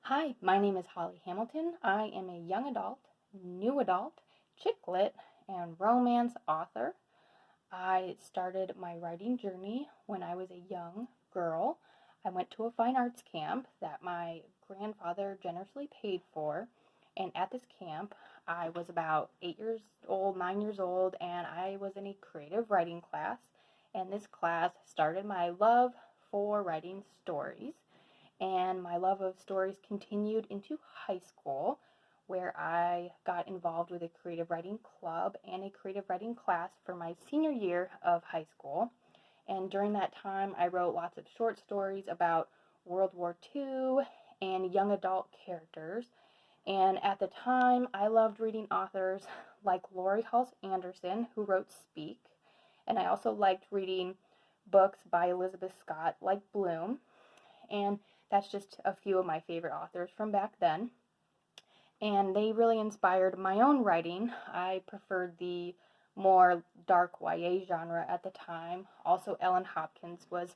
Hi, my name is Holly Hamilton. I am a young adult, new adult, chick lit, and romance author. I started my writing journey when I was a young girl. I went to a fine arts camp that my grandfather generously paid for. And at this camp, I was about 8 years old, 9 years old, and I was in a creative writing class. And this class started my love for writing stories. And my love of stories continued into high school, where I got involved with a creative writing club and a creative writing class for my senior year of high school. And during that time, I wrote lots of short stories about World War II and young adult characters. And at the time, I loved reading authors like Lori Halse Anderson, who wrote Speak. And I also liked reading books by Elizabeth Scott, like Bloom. And that's just a few of my favorite authors from back then. And they really inspired my own writing. I preferred the more dark YA genre at the time. Also, Ellen Hopkins was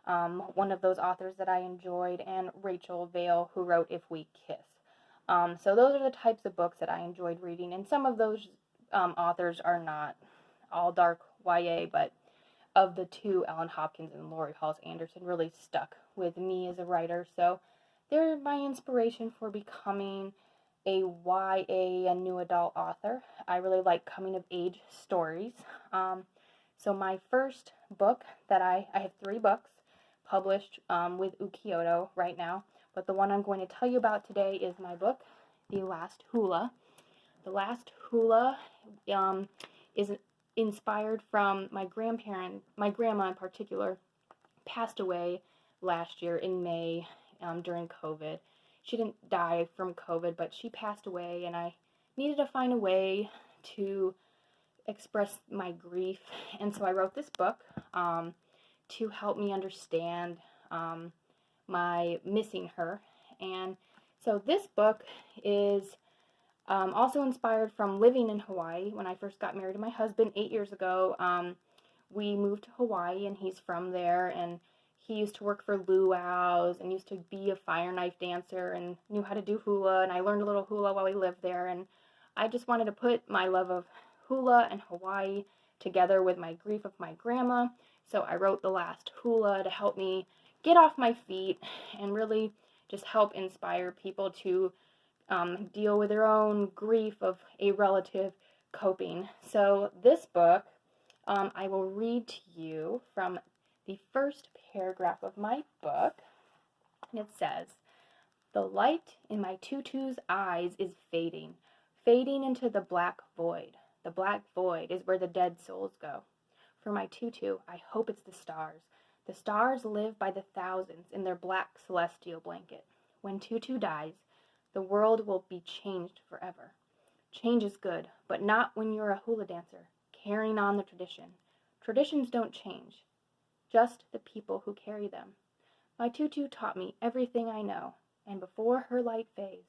one of those authors that I enjoyed, and Rachel Vale, who wrote If We Kiss. So those are the types of books that I enjoyed reading, and some of those authors are not all dark YA, but of the two, Ellen Hopkins and Lori Halse Anderson really stuck with me as a writer. So they're my inspiration for becoming a YA, a new adult author. I really like coming of age stories. So my first book that I have 3 books published with Ukiyoto right now, but the one I'm going to tell you about today is my book, The Last Hula. The Last Hula is inspired from my grandma in particular, passed away last year in May during COVID. She didn't die from COVID, but she passed away, and I needed to find a way to express my grief. And so I wrote this book to help me understand my missing her. And so this book is also inspired from living in Hawaii. When I first got married to my husband 8 years ago, we moved to Hawaii, and he's from there, and he used to work for luau's and used to be a fire knife dancer and knew how to do hula, and I learned a little hula while we lived there, and I just wanted to put my love of hula and Hawaii together with my grief of my grandma, so I wrote The Last Hula to help me get off my feet and really just help inspire people to deal with their own grief of a relative coping. So this book, I will read to you from the first paragraph of my book, and it says, "The light in my tutu's eyes is fading, fading into the black void. The black void is where the dead souls go. For my tutu, I hope it's the stars. The stars live by the thousands in their black celestial blanket. When tutu dies, the world will be changed forever. Change is good, but not when you're a hula dancer, carrying on the tradition. Traditions don't change, just the people who carry them. My tutu taught me everything I know, and before her light fades,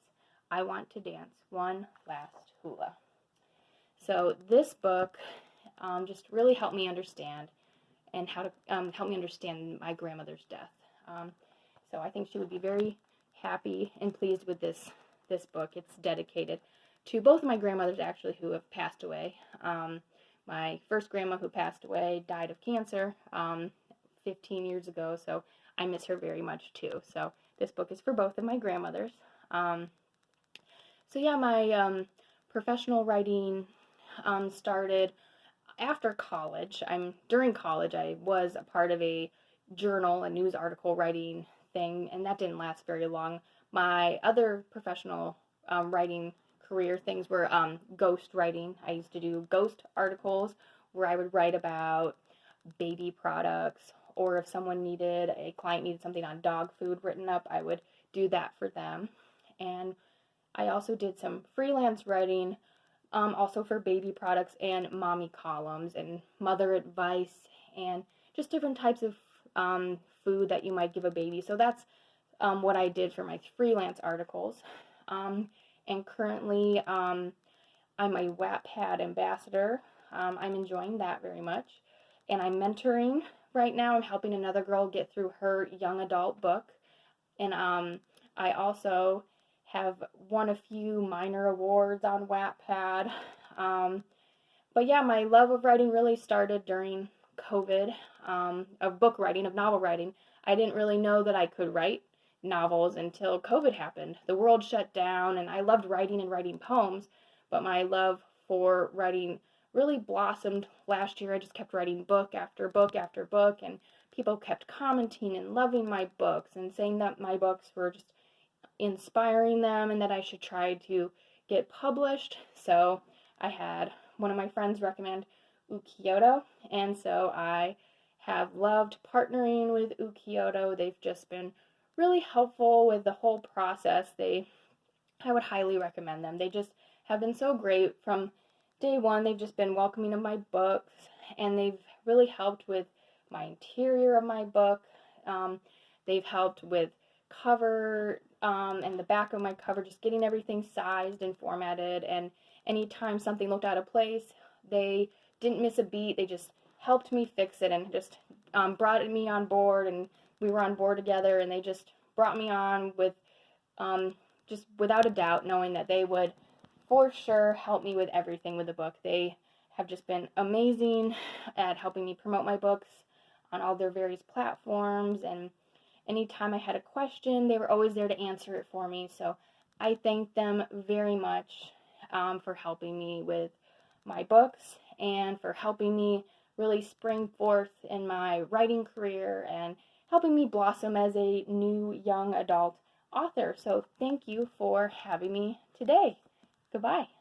I want to dance one last hula." So this book just really helped me understand and how to help me understand my grandmother's death. So I think she would be very happy and pleased with this book. It's dedicated to both of my grandmothers, actually, who have passed away. My first grandma, who passed away, died of cancer 15 years ago, so I miss her very much too. So this book is for both of my grandmothers. So yeah, my professional writing started after college. During college, I was a part of a journal, a news article writing thing, and that didn't last very long. My other professional writing career things were ghost writing. I used to do ghost articles where I would write about baby products, or if a client needed something on dog food written up, I would do that for them. And I also did some freelance writing also for baby products and mommy columns and mother advice and just different types of food that you might give a baby. So that's what I did for my freelance articles. And currently I'm a Wattpad ambassador. I'm enjoying that very much. And I'm mentoring right now. I'm helping another girl get through her young adult book. And I also have won a few minor awards on Wattpad. But yeah, my love of writing really started during COVID, of book writing, of novel writing. I didn't really know that I could write novels until COVID happened. The world shut down, and I loved writing and writing poems, but my love for writing really blossomed last year. I just kept writing book after book after book, and people kept commenting and loving my books and saying that my books were just inspiring them and that I should try to get published. So I had one of my friends recommend Ukiyoto, and so I have loved partnering with Ukiyoto. They've just been really helpful with the whole process. I would highly recommend them. They just have been so great from day one. They've just been welcoming of my books, and they've really helped with my interior of my book. They've helped with cover and the back of my cover, just getting everything sized and formatted. And anytime something looked out of place, they didn't miss a beat. They just helped me fix it and just brought me on board, and we were on board together, and they just brought me on with just without a doubt, knowing that they would for sure help me with everything with the book. They have just been amazing at helping me promote my books on all their various platforms, and anytime I had a question, they were always there to answer it for me. So I thank them very much for helping me with my books and for helping me really spring forth in my writing career and helping me blossom as a new young adult author. So thank you for having me today. Goodbye.